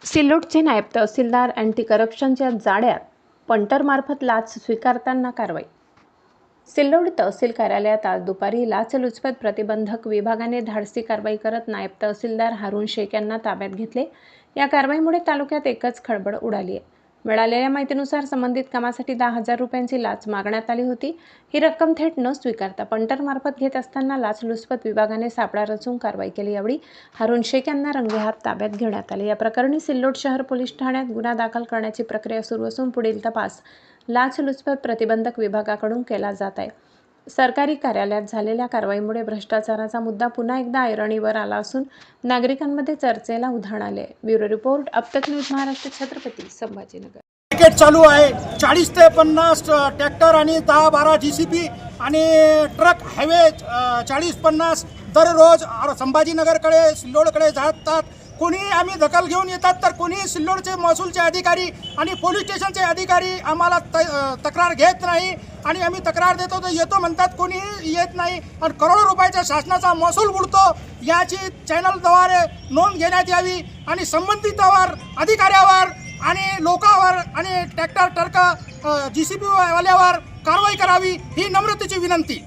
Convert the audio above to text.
सिल्लोडचे नायब तहसीलदार अँटी करप्शनच्या जाळ्यात पंटरमार्फत लाच स्वीकारताना कारवाई। सिल्लोड तहसील कार्यालयात आज दुपारी लाचलुचपत प्रतिबंधक विभागाने धाडसी कारवाई करत नायब तहसीलदार हारून शेख यांना ताब्यात घेतले। या कारवाईमुळे तालुक्यात एकच खळबळ उडाली आहे। मिळालेल्या माहितीनुसार संबंधित कामासाठी 10,000 रुपयांची लाच मागण्यात आली होती। ही रक्कम थेट न स्वीकारता पंटरमार्फत घेत असताना लाचलुचपत विभागाने सापळा रचून कारवाई केली। यावेळी हारून शेख यांना रंगेहात ताब्यात घेण्यात आले। या प्रकरणी सिल्लोड शहर पोलीस ठाण्यात गुन्हा दाखल करण्याची प्रक्रिया सुरू असून पुढील तपास लाचलुचपत प्रतिबंधक विभागाकडून केला जात आहे। सरकारी कार्यालयात झालेल्या कारवाईमुळे भ्रष्टाचाराचा मुद्दा पुन्हा एकदा ऐरणीवर आला असून नागरिकांमध्ये चर्चेला उधाण आले। ब्युरो रिपोर्ट, अब तक न्यूज महाराष्ट्र, छत्रपती संभाजीनगर। मार्केट चालू आहे। 40 ते 50 ट्रॅक्टर आणि 10-12 जीसीबी आणि ट्रक हायवे 40-50 दररोज संभाजीनगरकडे सिल्लोडकडे जातात। कोणी आम्ही दखल घेऊन येतात तर कोणी सिल्लोडचे महसूलचे अधिकारी आणि पोलीस स्टेशनचे अधिकारी आम्हाला तक्रार घेत नाही आणि आम्ही तक्रार देतो तर येतो म्हणतात, कोणी येत नाही आणि करोडो रुपयाचा शासनाचा महसूल बुडतो। याची चॅनलद्वारे नोंद घेण्यात यावी आणि संबंधितावर, अधिकाऱ्यावर आणि लोकांवर आणि ट्रॅक्टर जीसीबी वाल्यावर कारवाई करावी ही नम्रतेची विनंती।